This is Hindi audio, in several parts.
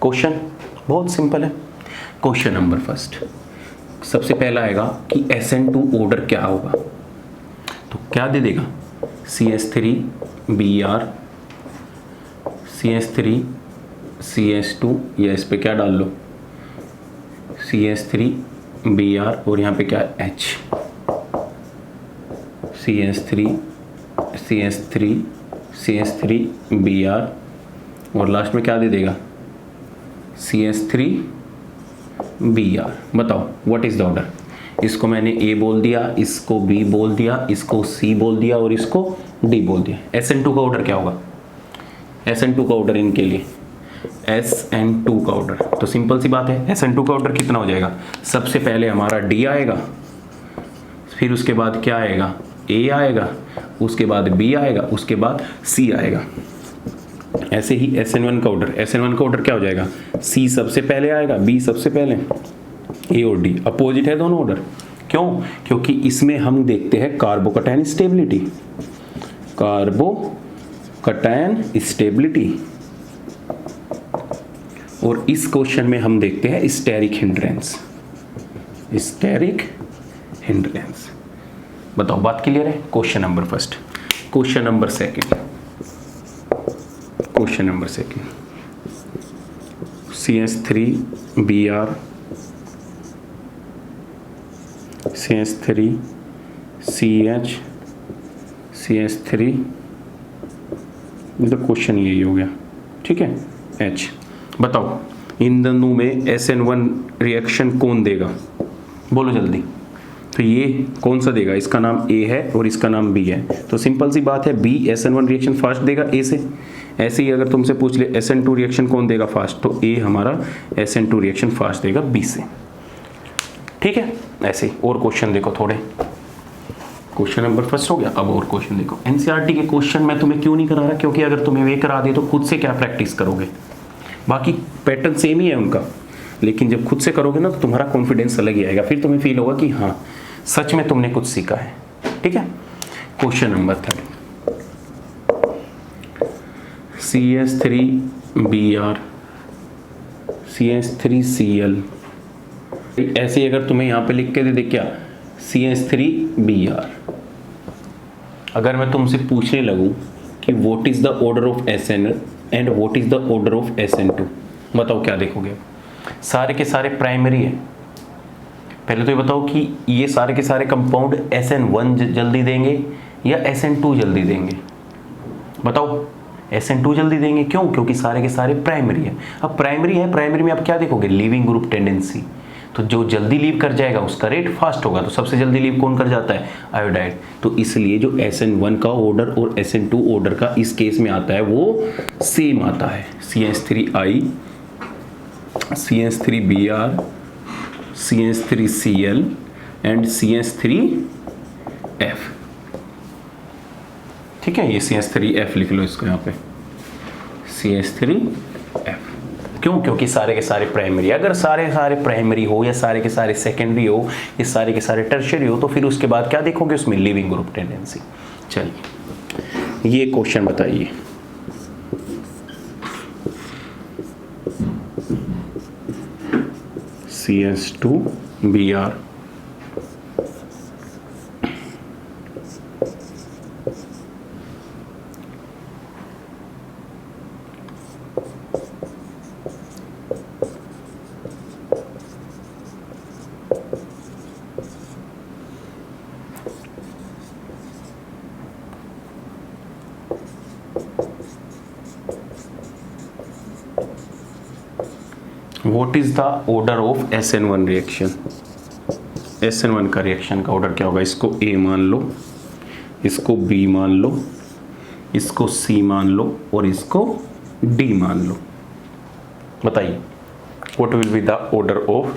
क्वेश्चन बहुत सिंपल है। क्वेश्चन नंबर फर्स्ट, सबसे पहला आएगा कि SN2 ऑर्डर क्या होगा। तो क्या दे देगा, CH3Br CH3 CH2, या इस पे क्या डाल लो CH3Br और यहाँ पे क्या H, CH3 CH3 CH3Br और लास्ट में क्या दे देगा CH3Br। बताओ व्हाट इज द ऑर्डर। इसको मैंने A बोल दिया, इसको B बोल दिया, इसको C बोल दिया और इसको D बोल दिया। SN2 का ऑर्डर क्या होगा, SN2 का ऑर्डर इनके लिए SN2 का ऑर्डर तो सिंपल सी बात है, SN2 का ऑर्डर कितना हो जाएगा, सबसे पहले हमारा D आएगा, फिर उसके बाद क्या आएगा A आएगा, उसके बाद B आएगा, उसके बाद C आएगा। ऐसे ही SN1 का ऑर्डर, SN1 का ऑर्डर क्या हो जाएगा, C सबसे पहले आएगा, B सबसे पहले, A और D अपोजिट है दोनों ऑर्डर। क्यों, क्योंकि इसमें हम देखते हैं कार्बोकैटायन स्टेबिलिटी, कार्बोकैटायन स्टेबिलिटी, और इस क्वेश्चन में हम देखते हैं स्टेरिक हिंड्रेंस, स्टेरिक हिंड्रेंस। बताओ बात क्लियर है। Question number first. Question number second, question number second, CH3Br CH3CH CH3, मतलब क्वेश्चन यही हो गया, ठीक है। H बताओ इन दोनों में SN1 रिएक्शन कौन देगा, बोलो जल्दी। तो ये कौन सा देगा, इसका नाम A है और इसका नाम B है, तो सिंपल सी बात है B SN1 रिएक्शन फास्ट देगा A से। ऐसे ही अगर तुमसे पूछ ले SN2 रिएक्शन कौन देगा फास्ट, तो A हमारा SN2 रिएक्शन फास्ट देगा B से, ठीक है। ऐसे ही और क्वेश्चन देखो थोड़े। क्वेश्चन नंबर फर्स्ट हो गया, अब और क्वेश्चन देखो। NCERT के क्वेश्चन मैं तुम्हें क्यों नहीं करा रहा, क्योंकि अगर तुम्हें वे करा दे तो खुद से क्या प्रैक्टिस करोगे, बाकी पैटर्न सेम ही है उनका, लेकिन जब खुद से करोगे ना तो तुम्हारा कॉन्फिडेंस अलग ही आएगा, फिर तुम्हें फील होगा कि हाँ सच में तुमने कुछ सीखा है, ठीक है। Question number third, CH3Br CH3Cl, ऐसे ही अगर तुम्हें यहाँ पे लिख के दे दे क्या CH3Br, अगर मैं तुमसे पूछने लगूं कि what is the order of SN and what is the order of SN2, बताओ क्या देखोगे। सारे के सारे प्राइमरी है, पहले तो ये बताओ कि ये सारे के सारे कंपाउंड SN1 जल्दी देंगे या SN2 जल्दी देंगे, बताओ। SN2 जल्दी देंगे, क्यों, क्योंकि सारे के सारे प्राइमरी है। अब प्राइमरी है, प्राइमरी में आप क्या देखोगे, लीविंग ग्रुप टेंडेंसी, तो जो जल्दी लीव कर जाएगा उसका रेट फास्ट होगा, तो सबसे जल्दी लीव कौन कर जाता है, आयोडाइड। तो इसलिए जो SN1 का ऑर्डर और SN2 ऑर्डर का इस केस में आता है वो सेम आता है, CH3I CH3Br CH3Cl and CH3F, ठीक है। ये CH3F लिख लो इसको यहाँ पे, CH3F, क्यों, क्योंकि सारे के सारे प्राइमरी। अगर सारे सारे प्राइमरी हो या सारे के सारे सेकेंडरी हो या सारे के सारे टर्शियरी हो, तो फिर उसके बाद क्या देखोगे उसमें, लिविंग ग्रुप टेंडेंसी। चलिए ये क्वेश्चन बताइए, CH2Br What is the order of SN1 reaction. SN1 का रिएक्शन का ऑर्डर क्या होगा, इसको A मान लो, इसको B मान लो, इसको C मान लो और इसको D मान लो। बताइए what will be the order of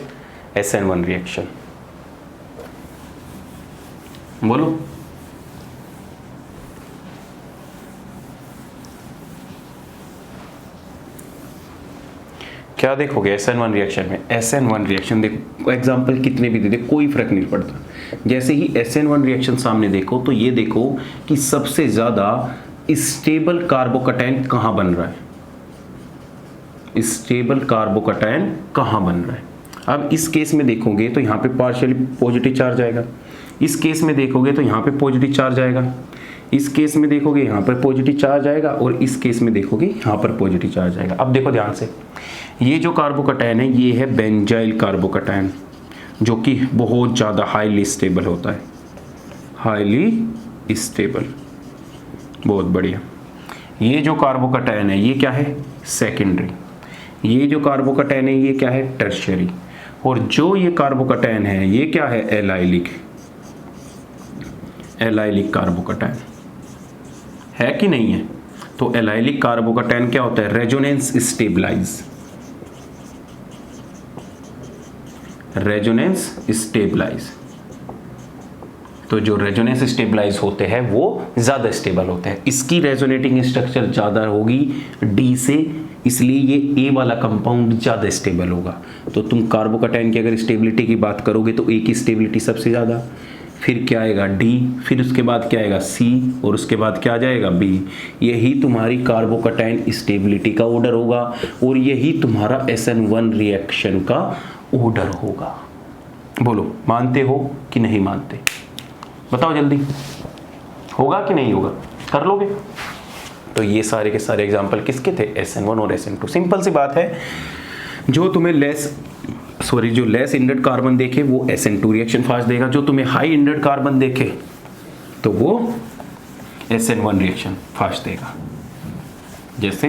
SN1 reaction, बोलो। क्या देखोगे SN1 रिएक्शन में, SN1 रिएक्शन देखो, एग्जाम्पल कितने भी दे दे कोई फर्क नहीं पड़ता। जैसे ही SN1 रिएक्शन सामने देखो तो ये देखो कि सबसे ज्यादा स्टेबल कार्बोकैटायन कहाँ बन रहा है, स्टेबल कार्बोकैटायन कहाँ बन रहा है। अब इस केस में देखोगे तो यहाँ पे पार्शियली पॉजिटिव चार्ज आएगा, इस केस में देखोगे तो यहाँ पे पॉजिटिव चार्ज आएगा, इस केस में देखोगे यहाँ पर पॉजिटिव चार्ज आएगा, और इस केस में देखोगे यहाँ पर पॉजिटिव चार्ज आएगा। अब देखो ध्यान से, ये जो कार्बोकैटायन है ये है बेंजाइल कार्बोकैटायन, जो कि बहुत ज़्यादा हाईली स्टेबल होता है, हाईली स्टेबल, बहुत बढ़िया। ये जो कार्बोकैटायन है ये क्या है, सेकेंडरी। ये जो कार्बोकैटायन है ये क्या है, टर्शियरी। और जो ये कार्बोकैटायन है ये क्या है, एलाइलिक, एलाइलिक कार्बोकैटायन है कि नहीं है। तो एलाइलिक कार्बोकैटायन क्या होता है, रेजोनेंस स्टेबलाइज, रेजोनेंस स्टेबलाइज। तो जो रेजोनेंस स्टेबलाइज होते हैं वो ज़्यादा स्टेबल होते हैं, इसकी रेजोनेटिंग स्ट्रक्चर ज़्यादा होगी डी से, इसलिए ये ए वाला कंपाउंड ज़्यादा स्टेबल होगा। तो तुम कार्बोकैटायन की अगर स्टेबिलिटी की बात करोगे तो ए की स्टेबिलिटी सबसे ज़्यादा, फिर क्या आएगा डी, फिर उसके बाद क्या आएगा सी, और उसके बाद क्या आ जाएगा बी। यही तुम्हारी कार्बोकैटायन स्टेबिलिटी का ऑर्डर होगा, और यही तुम्हारा SN1 रिएक्शन का ऑर्डर होगा। बोलो मानते हो कि नहीं मानते, बताओ जल्दी, होगा कि नहीं होगा, कर लोगे। तो ये सारे के सारे एग्जाम्पल किसके थे, SN1 और SN2। सिंपल सी बात है, जो तुम्हें जो लेस इंडेड कार्बन देखे वो SN2 रिएक्शन फास्ट देगा, जो तुम्हें हाई इंडेड कार्बन देखे तो वो SN1 रिएक्शन फास्ट देगा। जैसे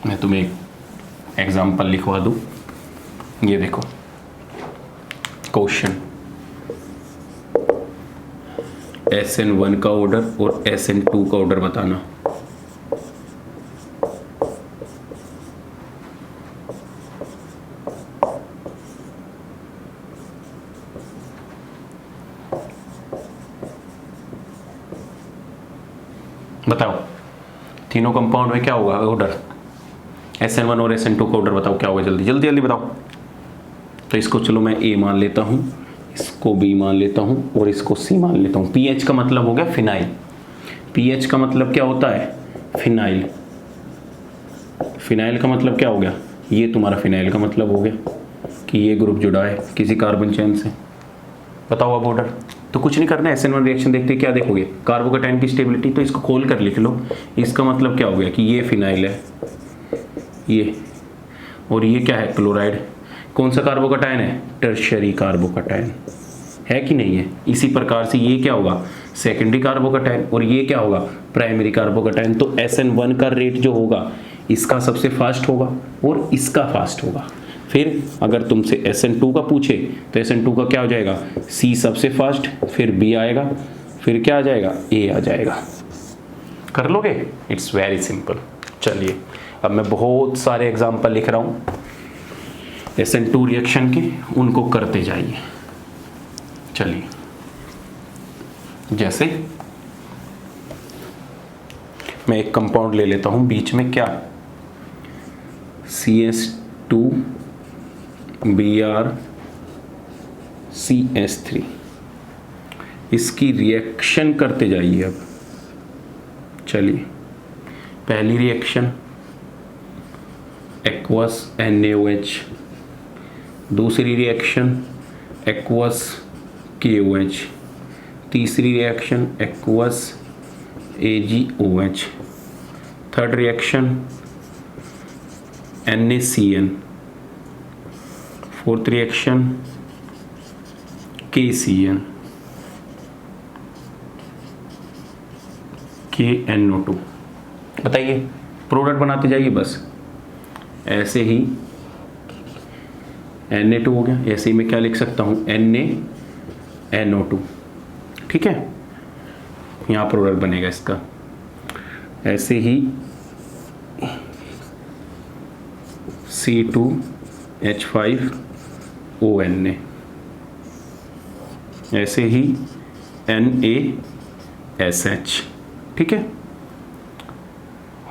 मैं तुम्हें एक एग्जाम्पल लिखवा दूं, ये देखो क्वेश्चन, SN1 का ऑर्डर और SN2 का ऑर्डर बताना। बताओ तीनों कंपाउंड में क्या होगा ऑर्डर, SN1 और SN2 का ऑर्डर बताओ क्या होगा, जल्दी जल्दी जल्दी बताओ। तो इसको चलो मैं A मान लेता हूँ, इसको B मान लेता हूँ, और इसको C मान लेता हूँ। PH का मतलब हो गया फिनाइल, PH का मतलब क्या होता है, फिनाइल। फिनाइल का मतलब क्या हो गया, ये तुम्हारा फिनाइल का मतलब हो गया कि ये ग्रुप जुड़ा है किसी कार्बन चेन से। बताओ अब ऑर्डर, तो कुछ नहीं करना है, SN1 रिएक्शन देखते क्या देखोगे, कार्बोकैटायन की स्टेबिलिटी, तो इसको खोल कर लिख लो। इसका मतलब क्या हो गया कि ये फिनाइल है, ये, और ये क्या है, क्लोराइड। कौन सा कार्बोकैटायन है, टर्शियरी कार्बोकैटायन, है कि नहीं है। इसी प्रकार से ये क्या होगा, सेकेंडरी कार्बोकैटायन, और ये क्या होगा, प्राइमरी कार्बोकैटायन। तो SN1 का रेट जो होगा इसका सबसे फास्ट होगा और इसका फास्ट होगा। फिर अगर तुमसे SN2 का पूछे तो SN2 का क्या हो जाएगा, C सबसे फास्ट, फिर B आएगा, फिर क्या आ जाएगा, A आ जाएगा। कर लोगे, इट्स वेरी सिंपल। चलिए अब मैं बहुत सारे एग्जांपल लिख रहा हूँ SN2 रिएक्शन के, उनको करते जाइए। चलिए जैसे मैं एक कंपाउंड ले लेता हूँ, बीच में क्या, CS2 Br CS3, इसकी रिएक्शन करते जाइए। अब चलिए पहली रिएक्शन एक्वस NaOH, दूसरी रिएक्शन एक्वस KOH, तीसरी reaction aqueous AgOH, third reaction NaCN, fourth reaction KCN, KNO2। बताइए, प्रोडक्ट बनाते जाइए बस। ऐसे ही Na2 हो गया, ऐसे ही मैं क्या लिख सकता हूँ, NaNO2, ठीक है, यहाँ प्रोडक्ट बनेगा इसका। ऐसे ही C2H5ONA, ऐसे ही NaSH, ठीक है,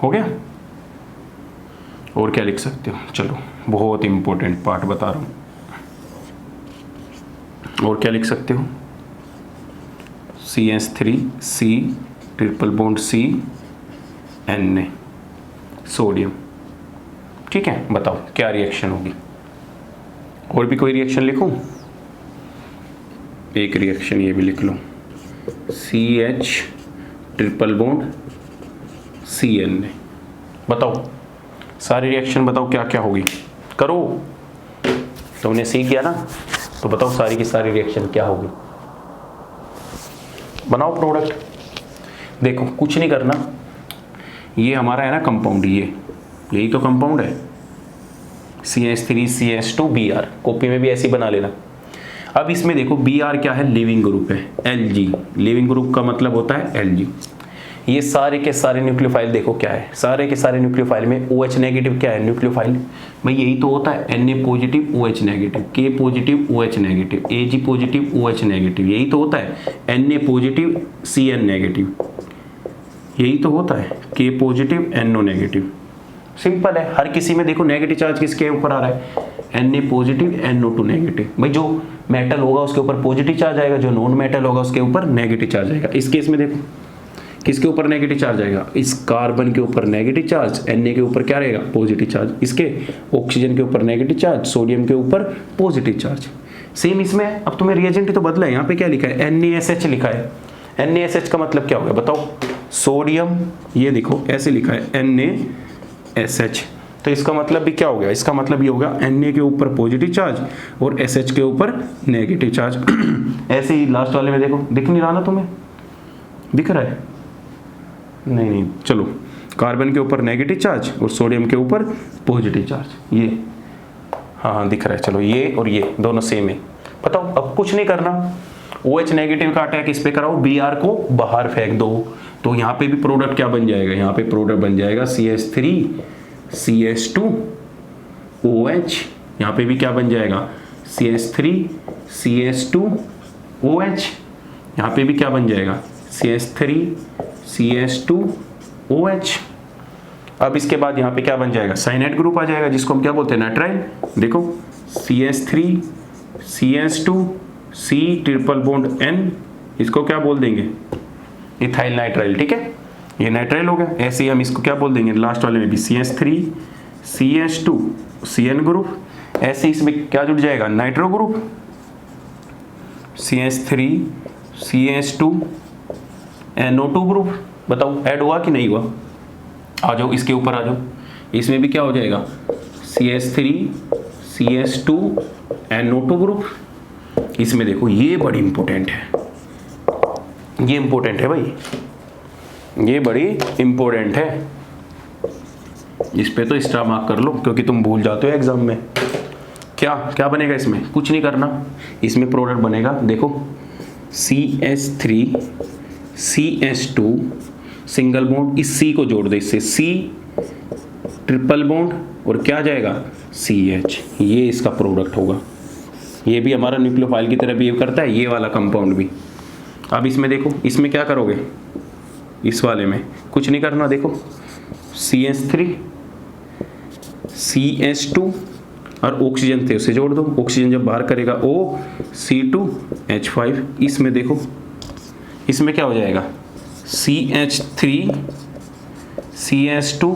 हो गया। और क्या लिख सकते हो, चलो बहुत इंपॉर्टेंट पार्ट बता रहा हूँ। और क्या लिख सकते हो, CH3C triple bond C Na, sodium, ठीक है, बताओ क्या रिएक्शन होगी। और भी कोई रिएक्शन लिखूं? एक रिएक्शन ये भी लिख लो, CH ट्रिपल बॉन्ड CN। बताओ सारी रिएक्शन बताओ क्या क्या होगी, करो। तुमने सीख गया ना, तो बताओ सारी की सारी रिएक्शन क्या होगी। बनाओ प्रोडक्ट। देखो कुछ नहीं करना, ये हमारा है ना कंपाउंड, यही तो कंपाउंड है, CH3CH2Br। कॉपी में भी ऐसे ही बना लेना। अब इसमें देखो Br क्या है, लिविंग ग्रुप है, Lg। लिविंग ग्रुप का मतलब होता है Lg। ये सारे के सारे न्यूक्लियोफाइल देखो क्या है, सारे के सारे न्यूक्लियोफाइल में OH नेगेटिव क्या है न्यूक्लियोफाइल, भाई यही तो होता है, Na positive OH negative, K positive OH negative, Ag positive OH negative, यही तो होता है। Na पॉजिटिव Cn नेगेटिव, यही तो होता है। K positive NO negative, simple है। हर किसी में देखो नेगेटिव चार्ज किसके ऊपर आ रहा है, Na पॉजिटिव NO2 नेगेटिव। भाई जो मेटल होगा उसके ऊपर पॉजिटिव चार्ज आएगा, जो नॉन मेटल होगा उसके ऊपर नेगेटिव चार्ज आएगा। इस केस में देखो किसके ऊपर नेगेटिव चार्ज आएगा, इस कार्बन के ऊपर नेगेटिव चार्ज, Na के ऊपर क्या रहेगा, पॉजिटिव चार्ज, इसके ऑक्सीजन के ऊपर नेगेटिव चार्ज, सोडियम के ऊपर पॉजिटिव चार्ज। सेम इसमें अब तुम्हें रिएजेंट तो बदला है, यहाँ पे क्या लिखा है, NaSH लिखा है। NaSH का मतलब क्या होगा बताओ, सोडियम, ये देखो ऐसे लिखा है NaSH, तो इसका मतलब भी क्या हो गया, इसका मतलब ये होगा Na के ऊपर पॉजिटिव चार्ज और SH के ऊपर नेगेटिव चार्ज। ऐसे ही लास्ट वाले में देखो, दिख नहीं रहा ना तुम्हें, दिख रहा है, नहीं चलो, कार्बन के ऊपर नेगेटिव चार्ज और सोडियम के ऊपर पॉजिटिव चार्ज, ये हाँ दिख रहा है। चलो ये और ये दोनों सेम है। बताओ अब कुछ नहीं करना, OH नेगेटिव का अटैक इस पे कराओ, Br को बाहर फेंक दो, तो यहाँ पे भी प्रोडक्ट क्या बन जाएगा, यहाँ पे प्रोडक्ट बन जाएगा CH3 CH2 OH, यहाँ पे भी क्या बन जाएगा, CH3 CH2 OH, यहाँ पे भी क्या बन जाएगा, CH3 CH2 OH। अब इसके बाद यहाँ पे क्या बन जाएगा, साइनाइड ग्रुप आ जाएगा, जिसको हम क्या बोलते हैं, नाइट्राइल। देखो CH3 CH2 C triple bond N, इसको क्या बोल देंगे, इथाइल नाइट्राइल। ठीक है, ये नाइट्राइल हो गया। ऐसे ही हम इसको क्या बोल देंगे, लास्ट वाले में भी CH3 CH2 CN ग्रुप। ऐसे इसमें क्या जुड़ जाएगा, nitro group, CH3 CH2 NO2 group. बताओ ऐड हुआ कि नहीं हुआ, आ जाओ इसके ऊपर आ जाओ, इसमें भी क्या हो जाएगा, CH3 CH2 NO2 ग्रुप। इसमें देखो ये बड़ी इंपॉर्टेंट है, ये इंपॉर्टेंट है भाई, ये बड़ी इंपॉर्टेंट है, इस पे तो स्टार मार्क कर लो, क्योंकि तुम भूल जाते हो एग्जाम में। क्या क्या बनेगा इसमें, कुछ नहीं करना, इसमें प्रोडक्ट बनेगा, देखो CH3 CH2 सिंगल बॉन्ड, इस C को जोड़ दे, इससे C ट्रिपल बॉन्ड और क्या जाएगा CH, ये इसका प्रोडक्ट होगा। ये भी हमारा न्यूक्लियोफाइल की तरह बिहेव करता है, ये वाला कंपाउंड भी। अब इसमें देखो, इसमें क्या करोगे, इस वाले में कुछ नहीं करना, देखो CH3 CH2 और ऑक्सीजन थे उसे जोड़ दो, ऑक्सीजन जब बाहर करेगा O, C2H5। इसमें देखो, इसमें क्या हो जाएगा, CH3 CH2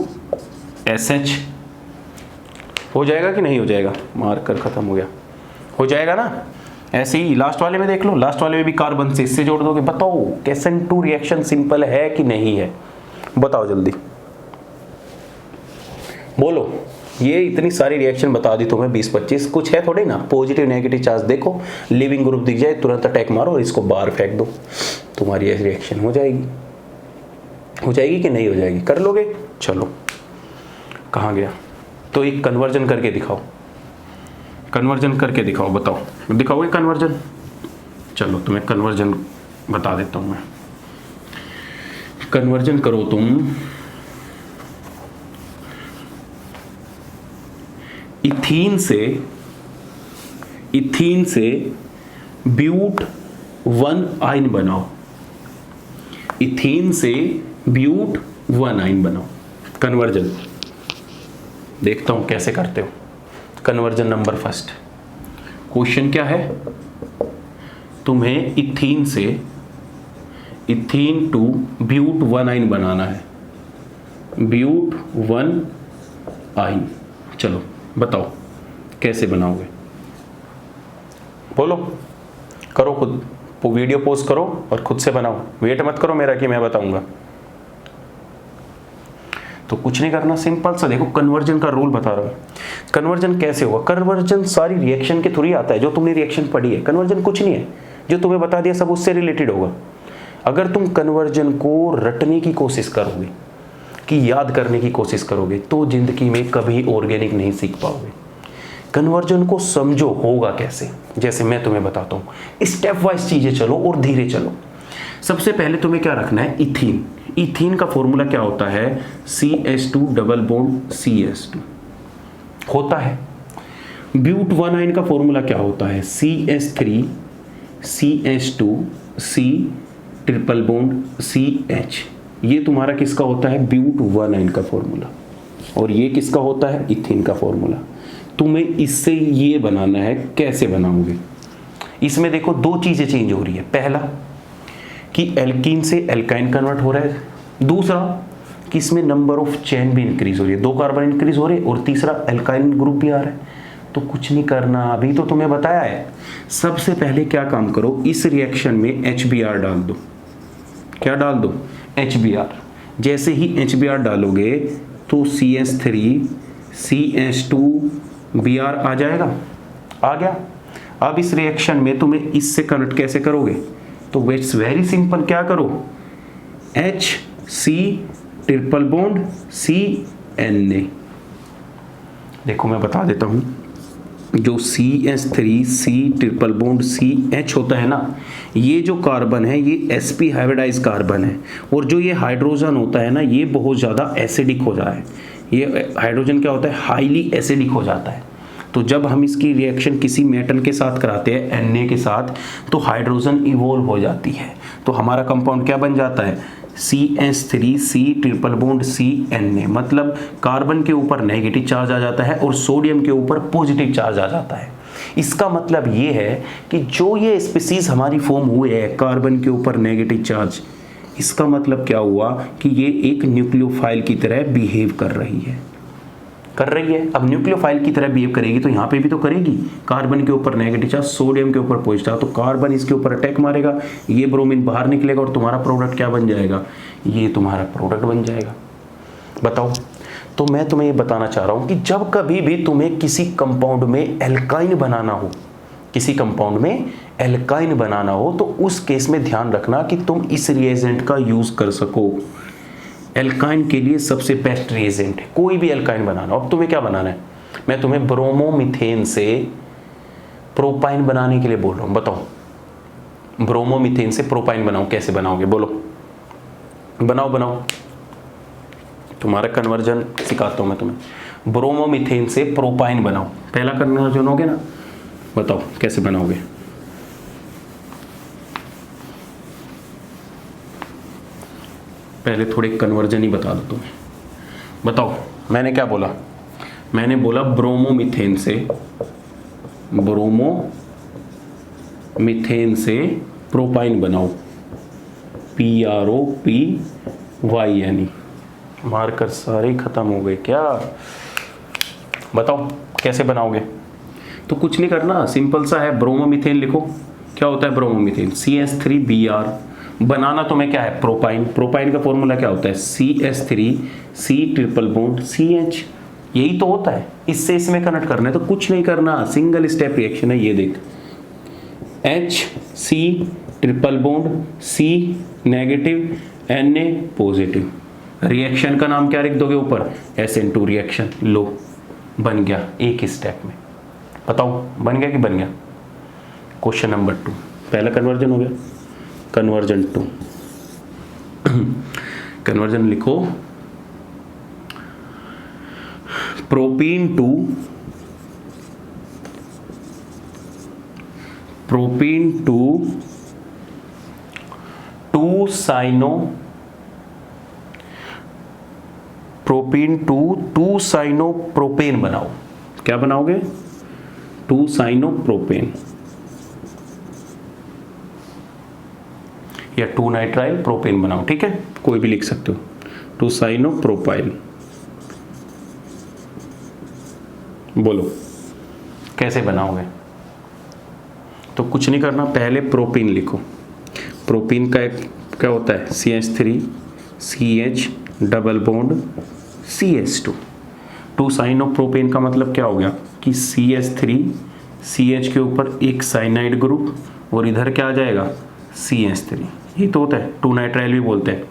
SH हो जाएगा कि नहीं हो जाएगा, मार्कर खत्म हो गया, हो जाएगा ना। ऐसे ही लास्ट वाले में देख लो, लास्ट वाले में भी कार्बन से इससे जोड़ दोगे। बताओ SN2 रिएक्शन सिंपल है कि नहीं है, बताओ जल्दी बोलो। ये इतनी सारी रिएक्शन बता दी तुम्हें, 20-25, कुछ है थोड़ी ना। पॉजिटिव नेगेटिव चार्ज देखो, लिविंग ग्रुप दिख जाए तुरंत अटैक मारो और इसको बाहर फेंक दो, तुम्हारी ऐसी रिएक्शन हो जाएगी। हो जाएगी कि नहीं हो जाएगी, कर लोगे। चलो कहाँ गया, तो एक कन्वर्जन करके दिखाओ, कन्वर्जन करके दिखाओ, बताओ दिखाओगे कन्वर्जन। चलो तुम्हें कन्वर्जन बता देता हूँ मैं, कन्वर्जन करो तुम इथीन से ब्यूट 1 आयन बनाओ, इथीन से ब्यूट 1 आयन बनाओ। कन्वर्जन देखता हूं कैसे करते हो। कन्वर्जन नंबर फर्स्ट, क्वेश्चन क्या है, तुम्हें इथीन टू ब्यूट 1 आयन बनाना है, ब्यूट 1 आयन। चलो बताओ कैसे बनाओगे, बोलो, करो खुद, वीडियो पोज करो और खुद से बनाओ, वेट मत करो मेरा कि मैं बताऊंगा। तो कुछ नहीं करना, सिंपल सा देखो कन्वर्जन का रूल बता रहा हूं। कन्वर्जन कैसे होगा? कन्वर्जन सारी रिएक्शन के थ्रू ही आता है, जो तुमने रिएक्शन पढ़ी है। कन्वर्जन कुछ नहीं है, जो तुम्हें बता दिया सब उससे रिलेटेड होगा। अगर तुम कन्वर्जन को रटने की कोशिश करोगे, कि याद करने की कोशिश करोगे, तो जिंदगी में कभी ऑर्गेनिक नहीं सीख पाओगे। कन्वर्जन को समझो होगा कैसे, जैसे मैं तुम्हें बताता हूँ। स्टेप वाइज चीजें चलो और धीरे चलो। सबसे पहले तुम्हें क्या रखना है? इथीन। इथीन का फॉर्मूला क्या होता है? CH2 डबल बॉन्ड CH2 होता है। ब्यूट 1 आयन का फॉर्मूला क्या होता है? CH3 CH2 C triple bond CH। ये तुम्हारा किसका होता है? ब्यूट 1 आयन का फॉर्मूला। और ये किसका होता है? इथीन का फॉर्मूला। तुम्हें इससे ये बनाना है। कैसे बनाओगे? इसमें देखो दो चीजें चेंज हो रही है। पहला कि एल्कीन से एल्काइन कन्वर्ट हो रहा है। दूसरा कि इसमें नंबर ऑफ चेन भी इंक्रीज हो रही है, 2 कार्बन इंक्रीज हो रहे हैं। और तीसरा एल्काइन ग्रुप भी आ रहा है। तो कुछ नहीं करना, अभी तो तुम्हें बताया है। सबसे पहले क्या काम करो, इस रिएक्शन में HBr डाल दो। क्या डाल दो? HBr। जैसे ही HBr डालोगे तो CH3 CH2Br आ जाएगा। आ गया। अब इस रिएक्शन में तुम्हें इससे कन्वर्ट कैसे करोगे? तो इट्स वेरी सिंपल। क्या करो? HC triple bond CNA। देखो मैं बता देता हूं, जो CH3 C triple bond CH होता है ना, ये जो कार्बन है ये sp हाइब्रिडाइज कार्बन है। और जो ये हाइड्रोजन होता है ना, ये बहुत ज़्यादा एसिडिक हो जाता है। ये हाइड्रोजन क्या होता है? हाईली एसिडिक हो जाता है। तो जब हम इसकी रिएक्शन किसी मेटल के साथ कराते हैं, Na के साथ, तो हाइड्रोजन इवोल्व हो जाती है। तो हमारा कंपाउंड क्या बन जाता है? CH3 C triple bond CNA। मतलब कार्बन के ऊपर नेगेटिव चार्ज आ जाता है और सोडियम के ऊपर पॉजिटिव चार्ज आ जाता है। इसका मतलब ये है कि जो ये स्पीसीज हमारी फॉर्म हुए है कार्बन के ऊपर नेगेटिव चार्ज, इसका मतलब क्या हुआ कि ये एक न्यूक्लियोफाइल की तरह बिहेव कर रही है। अब न्यूक्लियोफाइल की तरह बिहेव करेगी तो यहाँ पे भी तो करेगी। कार्बन के ऊपर नेगेटिव चार्ज, सोडियम के ऊपर पॉजिटिव, तो कार्बन इसके ऊपर अटैक मारेगा, ये ब्रोमीन बाहर निकलेगा और तुम्हारा प्रोडक्ट क्या बन जाएगा? ये तुम्हारा प्रोडक्ट बन जाएगा। बताओ। तो मैं तुम्हें ये बताना चाह रहा हूँ कि जब कभी भी तुम्हें किसी कंपाउंड में एल्काइन बनाना हो, तो उस केस में ध्यान रखना कि तुम इस रिएजेंट का यूज कर सको। एल्काइन के लिए सबसे बेस्ट रिएजेंट है। कोई भी एल्काइन बनाना हो। अब तुम्हें क्या बनाना है? मैं तुम्हें ब्रोमोमीथेन से प्रोपाइन बनाने के लिए बोल रहा हूं। बताओ, ब्रोमोमीथेन से प्रोपाइन बनाओ, कैसे बनाओगे? बोलो, बनाओ। तुम्हारा कन्वर्जन सिखाता हूं मैं तुम्हें। ब्रोमोमीथेन से प्रोपाइन बनाओ। पहला कन्वर्जन हो गया ना? बताओ कैसे बनाओगे? पहले थोड़े कन्वर्जन ही बता दो तुम्हें। बताओ, मैंने क्या बोला? मैंने बोला ब्रोमोमीथेन से प्रोपाइन बनाओ। PROPYNE। मार्कर सारे खत्म हो गए क्या? बताओ कैसे बनाओगे? तो कुछ नहीं करना, सिंपल सा है। ब्रोमोमीथेन लिखो। क्या होता है ब्रोमोमीथेन? CH3Br। बनाना तुम्हें क्या है? प्रोपाइन का फॉर्मूला क्या होता है? CH3 C triple bond CH। यही तो होता है। इससे इसमें कनेक्ट करना है, तो कुछ नहीं करना, सिंगल स्टेप रिएक्शन है। ये देख, HC triple bond C negative Na positive. Reaction का नाम क्या लिख दोगे ऊपर? SN2 reaction. लो, बन गया एक स्टेप में। बताओ बन गया कि बन गया? Question number 2। पहला कन्वर्जन हो गया। कन्वर्जन 2। कन्वर्जन लिखो। प्रोपीन टू 2 साइनोप्रोपेन बनाओ। क्या बनाओगे? 2 साइनोप्रोपेन या 2 नाइट्राइल प्रोपेन बनाओ। ठीक है, कोई भी लिख सकते हो। 2 साइनोप्रोपाइल। बोलो कैसे बनाओगे? तो कुछ नहीं करना, पहले प्रोपीन लिखो। प्रोपीन का एक क्या होता है, CH3 CH double bond CH2। 2 sign of propane का मतलब क्या हो गया कि CH3 CH के ऊपर एक साइनाइड ग्रुप और इधर क्या आ जाएगा CH3। ये तो होता है 2 नाइट्राइल भी बोलते हैं,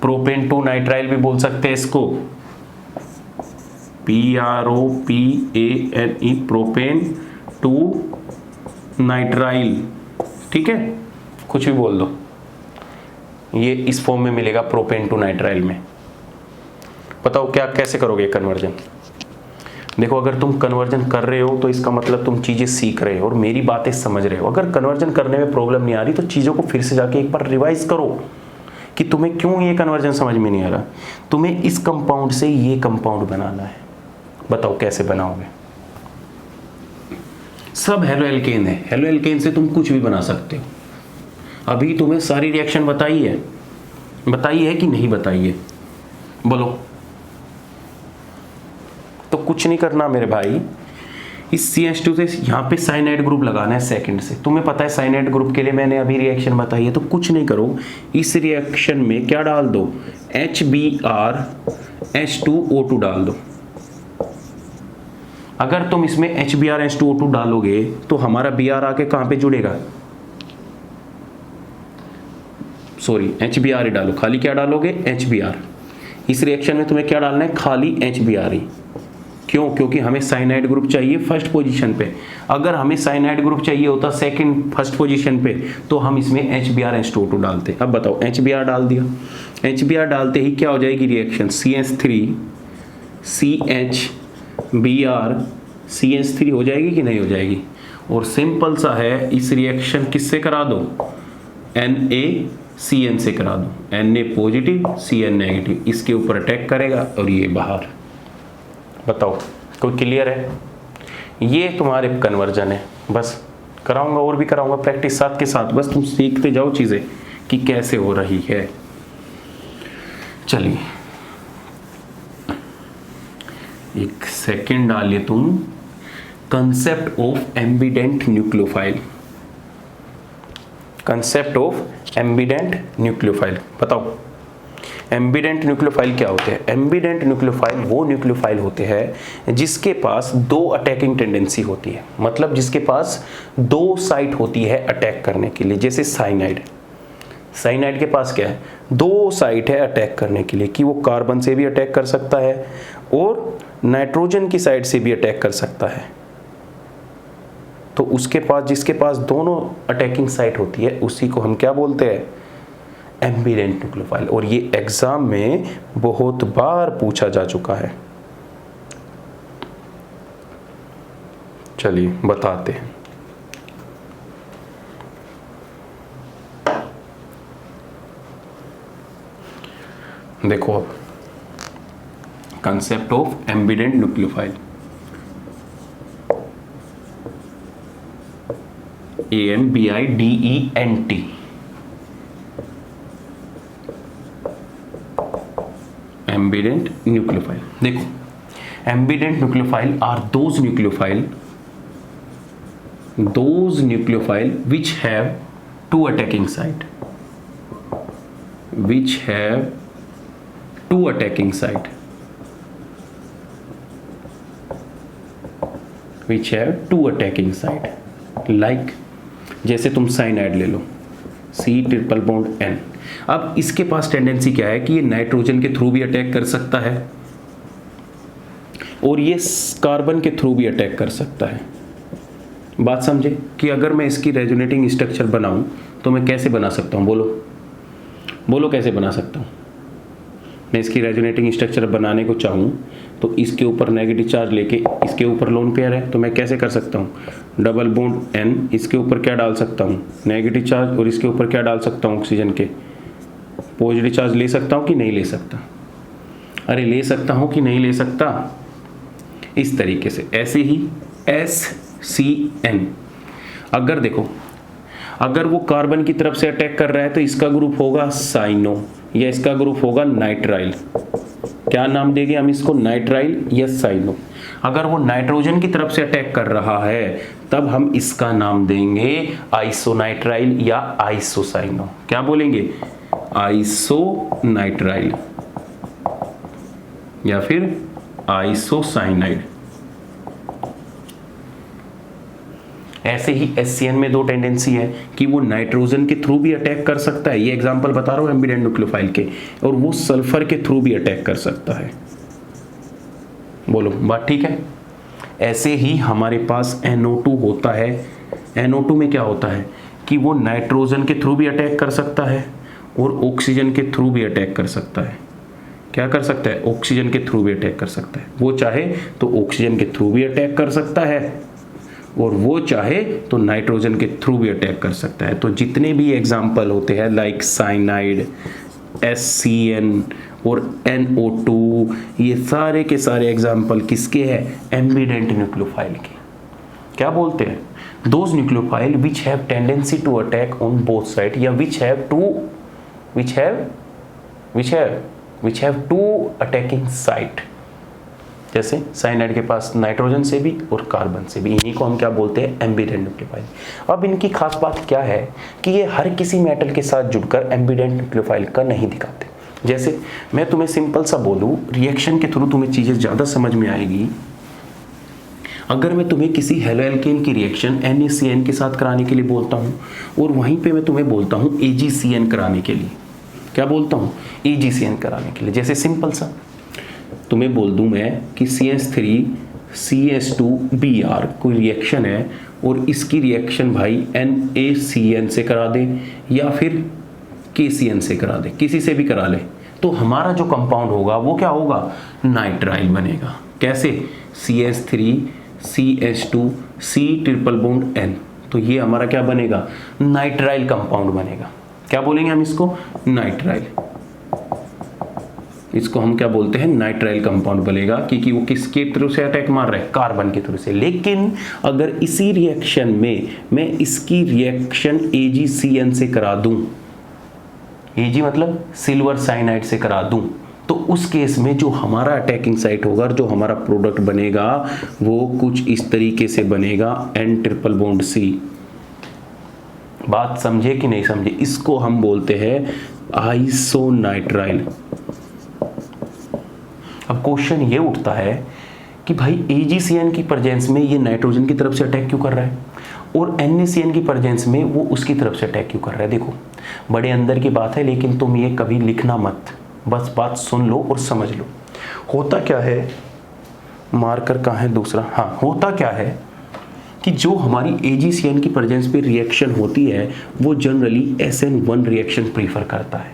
प्रोपेन 2 नाइट्राइल भी बोल सकते हैं इसको, PROPANE प्रोपेन 2 नाइट्राइल। ठीक है, कुछ भी बोल दो, ये इस फॉर्म में मिलेगा प्रोपेन 2 नाइट्राइल में। बताओ क्या कैसे करोगे कन्वर्जन? देखो अगर तुम कन्वर्जन कर रहे हो तो इसका मतलब तुम चीज़ें सीख रहे हो और मेरी बातें समझ रहे हो। अगर कन्वर्जन करने में प्रॉब्लम नहीं आ रही तो चीज़ों को फिर से जाके एक बार रिवाइज करो कि तुम्हें क्यों ये कन्वर्जन समझ में नहीं आ रहा। तुम्हें इस कंपाउंड से ये कंपाउंड बनाना है, बताओ कैसे बनाओगे? सब हेलो एल्केन है, हेलो एल्केन से तुम कुछ भी बना सकते हो। अभी तुम्हें सारी रिएक्शन बताई है कि नहीं बताई है? बोलो। तो कुछ नहीं करना मेरे भाई, इस CH2 से यहाँ पे साइनाइड ग्रुप लगाना है सेकंड से। तुम्हें पता है साइनाइड ग्रुप के लिए मैंने अभी रिएक्शन बताई है, तो कुछ नहीं करो, इस रिएक्शन में क्या डाल दो, HBrH2O2 डाल दो। अगर तुम इसमें HBrH2O2 डालोगे तो हमारा Br आके कहाँ पे जुड़ेगा, सॉरी HBr ही डालो, खाली क्या डालोगे HBr। इस रिएक्शन में तुम्हें क्या डालना है, खाली HBr ही। क्यों? क्योंकि हमें साइनाइड ग्रुप चाहिए फर्स्ट पोजीशन पे। अगर हमें साइनाइड ग्रुप चाहिए होता सेकंड फर्स्ट पोजीशन पे तो हम इसमें HBrH2O2 डालते। अब बताओ, HBr डाल दिया, HBr डालते ही क्या हो जाएगी रिएक्शन, CH3 CHBr CH3 हो जाएगी कि नहीं हो जाएगी? और सिंपल सा है, इस रिएक्शन किससे करा दो, NaCN से करा दो। Na पॉजिटिव CN नेगेटिव, इसके ऊपर अटैक करेगा और ये बाहर। बताओ कोई क्लियर है? ये तुम्हारे कन्वर्जन है। बस कराऊंगा और भी कराऊंगा प्रैक्टिस साथ के साथ, बस तुम सीखते जाओ चीज़ें कि कैसे हो रही है। चलिए एक सेकंड डालिए तुम, concept of ambident nucleophile. Concept of ambident nucleophile बताओ। एम्बिडेंट न्यूक्लियोफाइल क्या होते हैं? एम्बिडेंट न्यूक्लियोफाइल वो न्यूक्लियोफाइल होते हैं जिसके पास 2 अटैकिंग टेंडेंसी होती है, मतलब जिसके पास 2 साइट होती है अटैक करने के लिए। जैसे साइनाइड के पास क्या है, 2 साइट है अटैक करने के लिए, कि वो कार्बन से भी अटैक कर सकता है और नाइट्रोजन की साइड से भी अटैक कर सकता है। तो उसके पास, जिसके पास दोनों अटैकिंग साइट होती है, उसी को हम क्या बोलते हैं, एम्बिडेंट न्यूक्लियोफाइल। और ये एग्जाम में बहुत बार पूछा जा चुका है। चलिए बताते हैं। देखो अब concept of ambident nucleophile, AMBIDENT। Ambident nucleophile, देखो ambident nucleophile are those nucleophile which have 2 attacking site, like जैसे तुम साइनाइड ले लो, C ट्रिपल बॉन्ड N। अब इसके पास टेंडेंसी क्या है कि ये नाइट्रोजन के थ्रू भी अटैक कर सकता है और ये कार्बन के थ्रू भी अटैक कर सकता है। बात समझे कि अगर मैं इसकी रेजोनेटिंग स्ट्रक्चर बनाऊं तो मैं कैसे बना सकता हूं? बोलो कैसे बना सकता हूं? मैं इसकी रेजोनेटिंग स्ट्रक्चर बनाने को चाहूं तो इसके ऊपर नेगेटिव चार्ज लेके, इसके ऊपर लोन पेयर है तो मैं कैसे कर सकता हूँ, डबल बॉन्ड N, इसके ऊपर क्या डाल सकता हूँ, नेगेटिव चार्ज, और इसके ऊपर क्या डाल सकता हूँ, ऑक्सीजन के पॉजिटिव चार्ज ले सकता हूँ कि नहीं ले सकता? अरे ले सकता हूँ कि नहीं ले सकता? इस तरीके से। ऐसे ही SCN, अगर देखो अगर वो कार्बन की तरफ से अटैक कर रहा है तो इसका ग्रुप होगा साइनो या इसका ग्रुप होगा नाइट्राइल। क्या नाम देंगे हम इसको, नाइट्राइल या साइनो। अगर वो नाइट्रोजन की तरफ से अटैक कर रहा है तब हम इसका नाम देंगे आइसोनाइट्राइल या आइसोसाइनो। क्या बोलेंगे? आइसोनाइट्राइल या फिर आइसोसाइनाइड। ऐसे ही HCN में दो टेंडेंसी है कि वो नाइट्रोजन के थ्रू भी अटैक कर सकता है, ये एग्जांपल बता रहा हूं एम्बिडेंट न्यूक्लियोफाइल के, और वो सल्फर के थ्रू भी अटैक कर सकता है। बोलो बात ठीक है? ऐसे ही हमारे पास NO2 होता है। NO2 में क्या होता है कि वो नाइट्रोजन के थ्रू भी अटैक कर सकता है और ऑक्सीजन के थ्रू भी अटैक कर सकता है। क्या कर सकता है? ऑक्सीजन के थ्रू भी अटैक कर सकता है। वो चाहे तो ऑक्सीजन के थ्रू भी अटैक कर सकता है और वो चाहे तो नाइट्रोजन के थ्रू भी अटैक कर सकता है। तो जितने भी एग्जाम्पल होते हैं लाइक साइनाइड, HCN और NO2, ये सारे के सारे एग्जाम्पल किसके हैं? एम्बिडेंट न्यूक्लियोफाइल के। क्या बोलते हैं? Those nucleophile which have tendency to attack on both side या which have two attacking site. जैसे साइनाइड के पास नाइट्रोजन से भी और कार्बन से भी, इन्हीं को हम क्या बोलते हैं? Ambient nucleophile. अब इनकी खास बात क्या है कि ये हर किसी मेटल के साथ जुड़कर एम्बिडेंट न्यूक्लियोफाइल का नहीं दिखाते। जैसे मैं तुम्हें सिंपल सा बोलूं, रिएक्शन के थ्रू तुम्हें चीजें ज्यादा समझ में आएगी। अगर मैं तुम्हें किसी हेलोएल्केन की रिएक्शन NaCN के साथ कराने के लिए बोलता हूं और वहीं पे मैं तुम्हें बोलता हूं AgCN कराने के लिए, क्या बोलता हूं? AgCN कराने के लिए। जैसे सिंपल सा तुम्हें बोल दूं मैं कि CH3CH2Br कोई रिएक्शन है और इसकी रिएक्शन भाई NaCN से करा दे या फिर KCN से करा दे, किसी से भी करा ले, तो हमारा जो कंपाउंड होगा वो क्या होगा? नाइट्राइल बनेगा। कैसे? CH3CH2C ट्रिपल बॉन्ड N, तो ये हमारा क्या बनेगा? नाइट्राइल कंपाउंड बनेगा। क्या बोलेंगे हम इसको? नाइट्राइल। इसको हम क्या बोलते हैं? नाइट्राइल कंपाउंड बनेगा, क्योंकि वो किसके थ्रू से अटैक मार रहा है? कार्बन के थ्रू से। लेकिन अगर इसी रिएक्शन में मैं इसकी रिएक्शन AgCN से करा दूं, Ag मतलब सिल्वर साइनाइड से करा दूं, तो उस केस में जो हमारा अटैकिंग साइट होगा और जो हमारा प्रोडक्ट बनेगा वो कुछ इस तरीके से बनेगा, N ट्रिपल बॉन्ड C। बात समझे कि नहीं समझे? इसको हम बोलते हैं आइसोनाइट्राइल। अब क्वेश्चन ये उठता है कि भाई AgCN की प्रेजेंस में ये नाइट्रोजन की तरफ से अटैक क्यों कर रहा है और NaCN की प्रेजेंस में वो उसकी तरफ से अटैक क्यों कर रहा है? देखो बड़े अंदर की बात है, लेकिन तुम ये कभी लिखना मत, बस बात सुन लो और समझ लो। होता क्या है, मार्कर कहाँ है दूसरा? हाँ, होता क्या है कि जो हमारी AgCN की प्रेजेंस पे रिएक्शन होती है वो जनरली SN1 रिएक्शन प्रीफर करता है,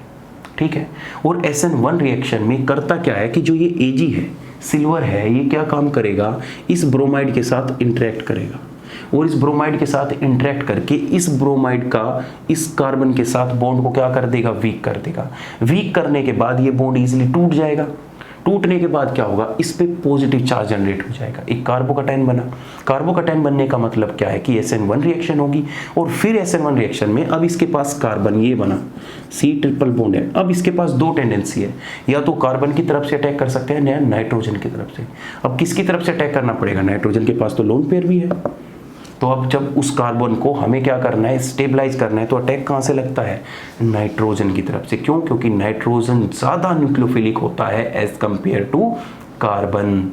ठीक है। और SN1 रिएक्शन में करता क्या है कि जो ये Ag है, सिल्वर है, ये क्या काम करेगा? इस ब्रोमाइड के साथ इंटरेक्ट करेगा और इस ब्रोमाइड के साथ इंटरेक्ट करके इस ब्रोमाइड का इस कार्बन के साथ बॉन्ड को क्या कर देगा? वीक कर देगा। वीक करने के बाद ये बॉन्ड इजीली टूट जाएगा। टूटने के बाद क्या होगा? इस पे पॉजिटिव चार्ज जनरेट हो जाएगा, एक कार्बोकैटायन बना। कार्बोकैटायन बनने का मतलब क्या है कि SN1 रिएक्शन होगी और फिर SN1 रिएक्शन में अब इसके पास कार्बन ये बना, C ट्रिपल बॉन्ड है। अब इसके पास दो टेंडेंसी है, या तो कार्बन की तरफ से अटैक कर सकते हैं या नाइट्रोजन की तरफ से। अब किसकी तरफ से अटैक करना पड़ेगा? नाइट्रोजन के पास तो लोन पेयर भी है। तो अब जब उस कार्बन को हमें क्या करना है? स्टेबलाइज करना है, तो अटैक कहाँ से लगता है? नाइट्रोजन की तरफ से। क्यों? क्योंकि नाइट्रोजन ज़्यादा न्यूक्लियोफिलिक होता है एज कंपेयर टू कार्बन।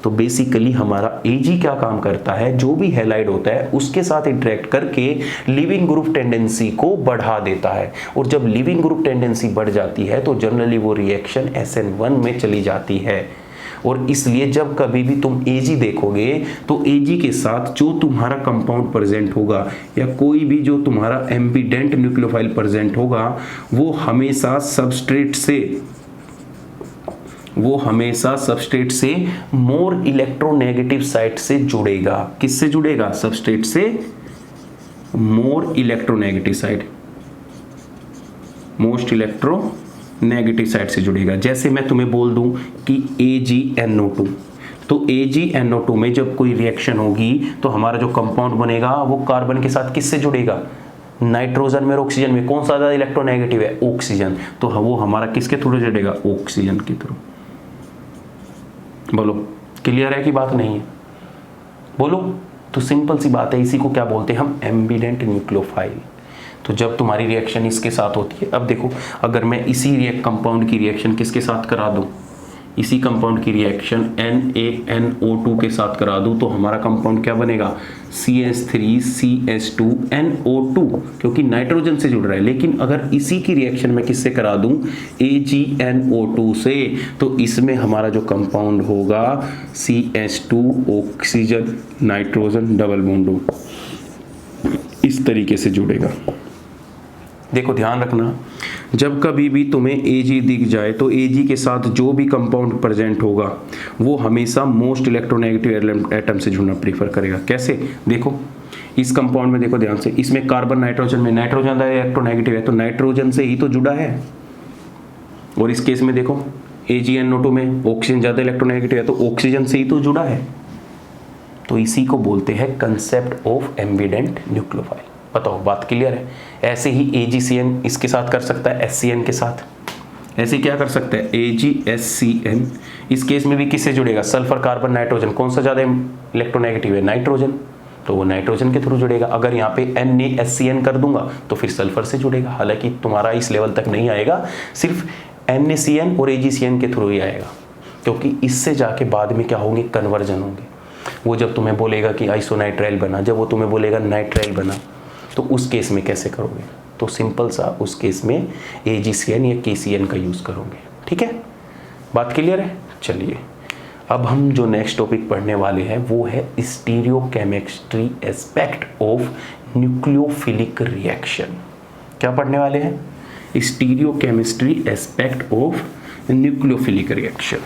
तो बेसिकली हमारा Ag क्या काम करता है? जो भी हैलाइड होता है उसके साथ इंटरेक्ट करके लिविंग ग्रुप टेंडेंसी को बढ़ा देता है, और जब लिविंग ग्रुप टेंडेंसी बढ़ जाती है तो जनरली वो रिएक्शन SN1 में चली जाती है। और इसलिए जब कभी भी तुम Ag देखोगे तो Ag के साथ जो तुम्हारा कंपाउंड प्रेजेंट होगा या कोई भी जो तुम्हारा एम्बिडेंट न्यूक्लियोफाइल प्रेजेंट होगा वो हमेशा सबस्ट्रेट से मोर इलेक्ट्रोनेगेटिव साइट से जुड़ेगा। किससे जुड़ेगा? सबस्ट्रेट से more electronegative side, most electronegative side से जुड़ेगा। जैसे मैं तुम्हें बोल दूं कि AgNO2, तो AgNO2 में जब कोई रिएक्शन होगी तो हमारा जो कंपाउंड बनेगा वो कार्बन के साथ किससे जुड़ेगा? नाइट्रोजन में और ऑक्सीजन में। कौन सा ज्यादा इलेक्ट्रोनेगेटिव है? ऑक्सीजन। तो वो हमारा किसके थ्रू जुड़ेगा? ऑक्सीजन के थ्रू। बोलो क्लियर है कि बात नहीं है? बोलो। तो सिंपल सी बात है, इसी को क्या बोलते हैं हम? Ambient nucleophile. तो जब तुम्हारी रिएक्शन इसके साथ होती है, अब देखो अगर मैं इसी कंपाउंड की रिएक्शन किसके साथ करा दूं, इसी कंपाउंड की रिएक्शन NaNO2 के साथ करा दूं, तो हमारा कंपाउंड क्या बनेगा? CH3CH2NO2, क्योंकि नाइट्रोजन से जुड़ रहा है। लेकिन अगर इसी की रिएक्शन मैं किससे करा दूं? AgNO2 से, तो इसमें हमारा जो कंपाउंड होगा CH2 oxygen nitrogen double bond इस तरीके से जुड़ेगा। देखो ध्यान रखना, जब कभी भी तुम्हें Ag दिख जाए तो Ag के साथ जो भी कंपाउंड प्रेजेंट होगा वो हमेशा मोस्ट इलेक्ट्रोनेगेटिव एटम से जुड़ना प्रीफर करेगा। कैसे? देखो इस कंपाउंड में देखो ध्यान से, इसमें कार्बन नाइट्रोजन में नाइट्रोजन इलेक्ट्रोनेगेटिव है, तो नाइट्रोजन से ही तो जुड़ा है। और इस केस में देखो AgNO2 में ऑक्सीजन ज्यादा इलेक्ट्रोनेगेटिव है, तो ऑक्सीजन से ही तो जुड़ा है। तो इसी को बोलते हैं कंसेप्ट ऑफ एम्बिडेंट न्यूक्लियोफाइल। बताओ बात क्लियर है? ऐसे ही AgCN इसके साथ कर सकता है HCN के साथ, ऐसे क्या कर सकता है AgSCN। इस केस में भी किससे जुड़ेगा? सल्फर कार्बन नाइट्रोजन, कौन सा ज्यादा इलेक्ट्रोनेगेटिव है? नाइट्रोजन, तो वो नाइट्रोजन के थ्रू जुड़ेगा। अगर यहाँ पे NaSCN कर दूंगा तो फिर सल्फर से जुड़ेगा। हालांकि तुम्हारा इस लेवल तक नहीं आएगा, सिर्फ NaCN और AgCN के थ्रू ही आएगा, क्योंकि इससे जाके बाद में क्या होंगे? कन्वर्जन होंगे। वो जब तुम्हें बोलेगा कि आइसोनाइट्राइल बना, जब वो तुम्हें बोलेगा नाइट्राइल बना, तो उस केस में कैसे करोगे? तो सिंपल सा उस केस में AgCN या KCN का यूज करोगे। ठीक है, बात क्लियर है? चलिए अब हम जो नेक्स्ट टॉपिक पढ़ने वाले हैं वो है stereochemistry aspect of nucleophilic reaction. क्या पढ़ने वाले हैं? Stereochemistry aspect of nucleophilic reaction.